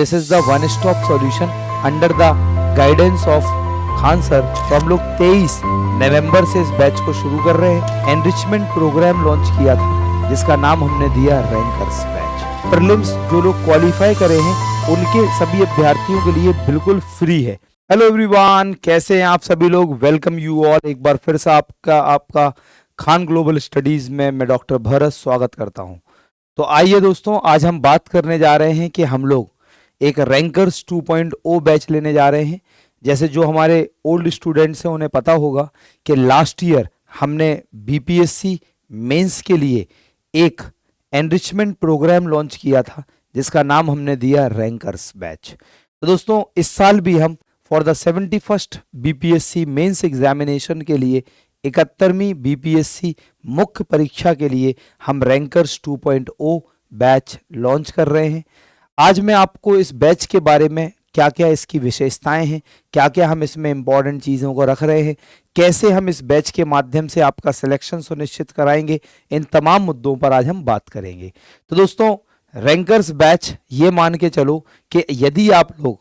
This is the one stop solution under the guidance of Khan sir. तो हम लोग 23 नवंबर से इस बैच को शुरू कर रहे हैं। एनरिचमेंट प्रोग्राम लॉन्च किया था जिसका नाम हमने दिया रैंकर्स बैच। प्रीलिम्स जो लोग क्वालिफाई करे हैं उनके सभी अभ्यर्थियों के लिए बिल्कुल फ्री है। हेलो एवरीवन, कैसे हैं आप सभी लोग। Welcome you all. एक बार फिर से आपका खान ग्लोबल स्टडीज में मैं डॉक्टर भरत स्वागत करता हूं। तो आइए दोस्तों, आज हम बात करने जा रहे हैं कि हम लोग एक रैंकर्स 2.0 बैच लेने जा रहे हैं। जैसे जो हमारे ओल्ड स्टूडेंट्स हैं उन्हें पता होगा कि लास्ट ईयर हमने बीपीएससी मेंस के लिए एक एनरिचमेंट प्रोग्राम लॉन्च किया था जिसका नाम हमने दिया रैंकर्स बैच। तो दोस्तों, इस साल भी हम for the 71st BPSC mains examination के लिए 71वीं बीपीएससी मुख्य परीक्षा के लिए हम रैंकर्स 2.0 बैच लॉन्च कर रहे हैं। आज मैं आपको इस बैच के बारे में क्या क्या इसकी विशेषताएं हैं, क्या क्या हम इसमें इंपॉर्टेंट चीज़ों को रख रहे हैं, कैसे हम इस बैच के माध्यम से आपका सिलेक्शन सुनिश्चित कराएंगे, इन तमाम मुद्दों पर आज हम बात करेंगे। तो दोस्तों, रैंकर्स बैच ये मान के चलो कि यदि आप लोग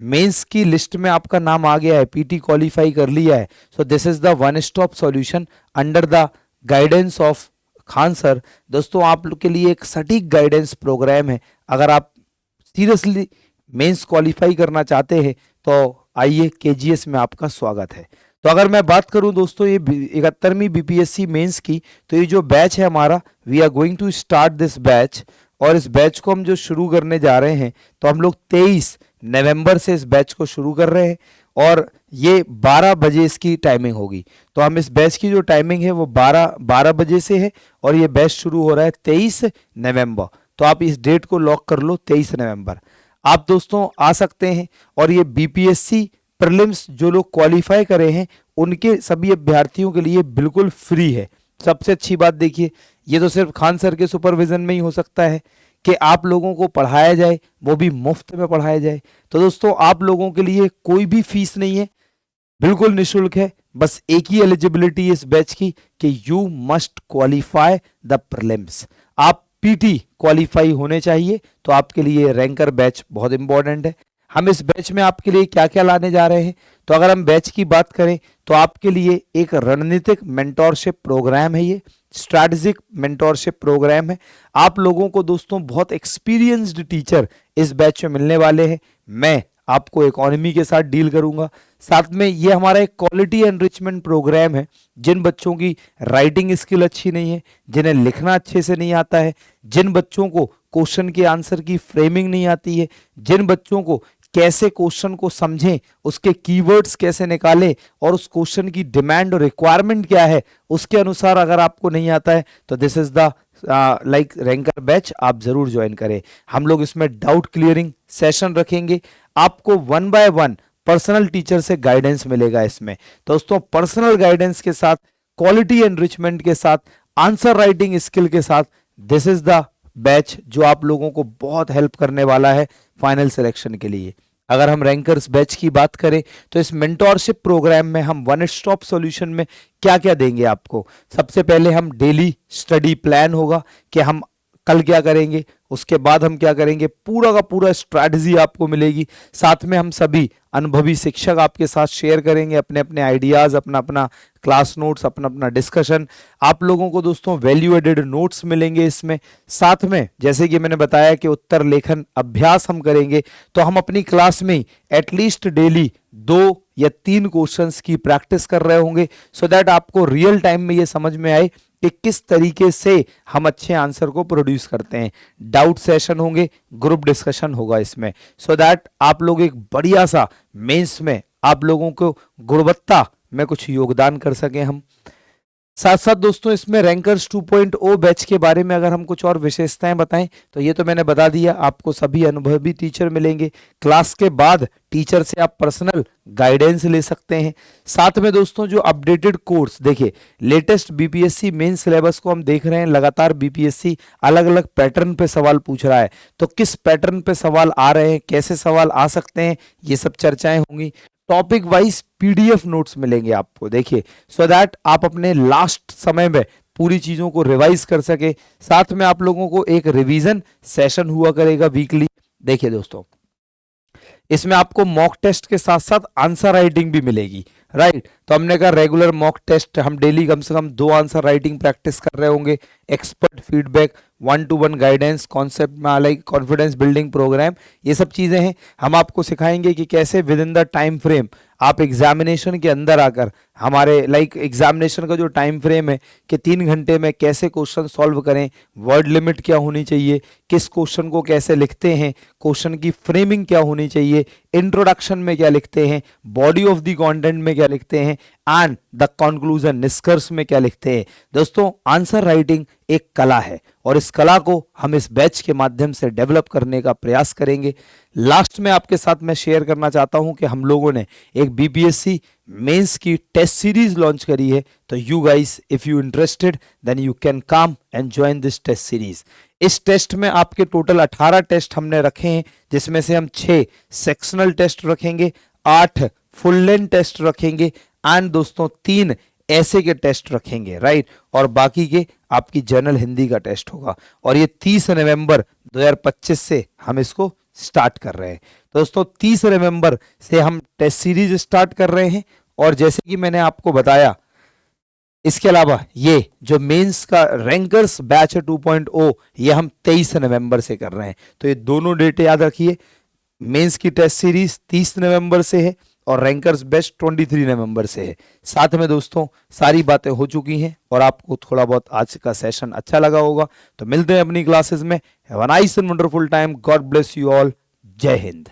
मेंस की लिस्ट में आपका नाम आ गया है, पीटी क्वालिफाई कर लिया है, so this is the one stop solution under the guidance of Khan sir. दोस्तों, आप लोग के लिए एक सटीक गाइडेंस प्रोग्राम है। अगर आप सीरियसली मेंस क्वालिफाई करना चाहते हैं तो आइए, केजीएस में आपका स्वागत है। तो अगर मैं बात करूं दोस्तों ये 71वीं बीपीएससी मेंस की, तो ये जो बैच है हमारा, we are going to start this batch. और इस बैच को हम जो शुरू करने जा रहे हैं, तो हम लोग 23 नवंबर से इस बैच को शुरू कर रहे हैं और ये 12 बजे इसकी टाइमिंग होगी। तो हम इस बैच की जो टाइमिंग है वो 12 बजे से है और ये बैच शुरू हो रहा है 23 नवंबर। तो आप इस डेट को लॉक कर लो, 23 नवंबर आप दोस्तों आ सकते हैं। और ये बीपीएससी प्रीलिम्स जो लोग क्वालिफाई करे हैं उनके सभी अभ्यर्थियों के लिए बिल्कुल फ्री है। सबसे अच्छी बात देखिए, ये तो सिर्फ खान सर के सुपरविजन में ही हो सकता है कि आप लोगों को पढ़ाया जाए, वो भी मुफ्त में पढ़ाया जाए। तो दोस्तों, आप लोगों के लिए कोई भी फीस नहीं है, बिल्कुल निःशुल्क है। बस एक ही एलिजिबिलिटी इस बैच की कि you must qualify the prelims. आप पीटी क्वालिफाई होने चाहिए। तो आपके लिए रैंकर बैच बहुत इंपॉर्टेंट है। हम इस बैच में आपके लिए क्या क्या लाने जा रहे हैं, तो अगर हम बैच की बात करें तो आपके लिए एक रणनीतिक मेंटोरशिप प्रोग्राम है, ये स्ट्रैटेजिक मेंटोरशिप प्रोग्राम है। आप लोगों को दोस्तों बहुत एक्सपीरियंस्ड टीचर इस बैच में मिलने वाले हैं। मैं आपको इकोनॉमी के साथ डील करूंगा। साथ में ये हमारा एक क्वालिटी एनरिचमेंट प्रोग्राम है। जिन बच्चों की राइटिंग स्किल अच्छी नहीं है, जिन्हें लिखना अच्छे से नहीं आता है, जिन बच्चों को क्वेश्चन के आंसर की फ्रेमिंग नहीं आती है, जिन बच्चों को कैसे क्वेश्चन को समझें, उसके कीवर्ड्स कैसे निकालें और उस क्वेश्चन की डिमांड और रिक्वायरमेंट क्या है उसके अनुसार अगर आपको नहीं आता है, तो this is the like ranker batch आप जरूर ज्वाइन करें। हम लोग इसमें डाउट क्लियरिंग सेशन रखेंगे। आपको 1 बाय 1 पर्सनल टीचर से गाइडेंस मिलेगा इसमें। दोस्तों, पर्सनल गाइडेंस के साथ, क्वालिटी एनरिचमेंट के साथ, आंसर राइटिंग स्किल के साथ, दिस इज द बैच जो आप लोगों को बहुत हेल्प करने वाला है फाइनल सिलेक्शन के लिए। अगर हम रैंकर्स बैच की बात करें तो इस मेंटोरशिप प्रोग्राम में हम वन स्टॉप सॉल्यूशन में क्या क्या देंगे आपको। सबसे पहले हम डेली स्टडी प्लान होगा कि हम कल क्या करेंगे, उसके बाद हम क्या करेंगे, पूरा का पूरा स्ट्रैटेजी आपको मिलेगी। साथ में हम सभी अनुभवी शिक्षक आपके साथ शेयर करेंगे अपने अपने आइडियाज, अपना अपना क्लास नोट्स, अपना अपना डिस्कशन। आप लोगों को दोस्तों वैल्यू एडेड नोट्स मिलेंगे इसमें। साथ में जैसे कि मैंने बताया कि उत्तर लेखन अभ्यास हम करेंगे, तो हम अपनी क्लास में ही एटलीस्ट डेली 2 या 3 क्वेश्चंस की प्रैक्टिस कर रहे होंगे, सो दैट आपको रियल टाइम में ये समझ में आए कि किस तरीके से हम अच्छे आंसर को प्रोड्यूस करते हैं। डाउट सेशन होंगे, ग्रुप डिस्कशन होगा इसमें, सो दैट आप लोग एक बढ़िया सा मेंस में आप लोगों को गुणवत्ता में कुछ योगदान कर सकें हम। साथ साथ दोस्तों, इसमें रैंकर्स 2.0 बैच के बारे में अगर हम कुछ और विशेषताएं बताएं तो ये तो मैंने बता दिया, आपको सभी अनुभवी टीचर मिलेंगे। क्लास के बाद टीचर से आप पर्सनल गाइडेंस ले सकते हैं। साथ में दोस्तों, जो अपडेटेड कोर्स, देखिए लेटेस्ट बीपीएससी मेन सिलेबस को हम देख रहे हैं, लगातार बीपीएससी अलग अलग पैटर्न पे सवाल पूछ रहा है। तो किस पैटर्न पे सवाल आ रहे हैं, कैसे सवाल आ सकते हैं, ये सब चर्चाएं होंगी। टॉपिक वाइज पीडीएफ नोट्स मिलेंगे आपको, देखिए, सो दैट आप अपने लास्ट समय में पूरी चीजों को रिवाइज कर सके। साथ में आप लोगों को एक रिवीजन सेशन हुआ करेगा वीकली। देखिए दोस्तों, इसमें आपको मॉक टेस्ट के साथ साथ आंसर राइटिंग भी मिलेगी, राइट। तो हमने कहा रेगुलर मॉक टेस्ट, हम डेली कम से कम 2 आंसर राइटिंग प्रैक्टिस कर रहे होंगे, expert feedback, 1-to-1 guidance, concept में लाइक कॉन्फिडेंस बिल्डिंग प्रोग्राम, ये सब चीजें हैं। हम आपको सिखाएंगे कि कैसे with in the time frame आप एग्जामिनेशन के अंदर आकर, हमारे लाइक एग्जामिनेशन का जो टाइम फ्रेम है कि 3 घंटे में कैसे क्वेश्चन सॉल्व करें, वर्ड लिमिट क्या होनी चाहिए, किस क्वेश्चन को कैसे लिखते हैं, क्वेश्चन की फ्रेमिंग क्या होनी चाहिए, इंट्रोडक्शन में क्या लिखते हैं, बॉडी ऑफ द कंटेंट में क्या लिखते हैं, एंड द कंक्लूजन निष्कर्ष में क्या लिखते हैं। दोस्तों आंसर राइटिंग एक कला है और इस कला को हम इस बैच के माध्यम से डेवलप करने का प्रयास करेंगे। लास्ट में आपके साथ मैं शेयर करना चाहता हूं कि हम लोगों ने एक बीपीएससी मेंस की टेस्ट सीरीज लॉन्च करी है, तो you guys if you interested then you can come and join this test series. इस टेस्ट में आपके टोटल 18 टेस्ट हमने रखे हैं, जिसमें से हम 6 सेक्शनल टेस्ट रखेंगे, 8 फुल लेंथ टेस्ट रखेंगे एंड दोस्तों 3 ऐसे के टेस्ट रखेंगे, राइट। और बाकी के आपकी जनरल हिंदी का टेस्ट होगा और ये 30 नवंबर 2025 से हम इसको स्टार्ट कर रहे हैं। तो दोस्तों 30 नवंबर से हम टेस्ट सीरीज स्टार्ट कर रहे हैं और जैसे कि मैंने आपको बताया, इसके अलावा ये जो मेंस का रैंकर्स बैच है 2.0, ये हम 23 नवंबर से कर रहे हैं। तो ये दोनों डेट याद रखिए, मेंस की टेस्ट सीरीज 30 नवंबर से है और रैंकर्स बेस्ट 23 नवंबर से है। साथ में दोस्तों सारी बातें हो चुकी हैं और आपको थोड़ा बहुत आज का सेशन अच्छा लगा होगा। तो मिलते हैं अपनी क्लासेस में। Have a nice and wonderful time. God bless you all. जय हिंद।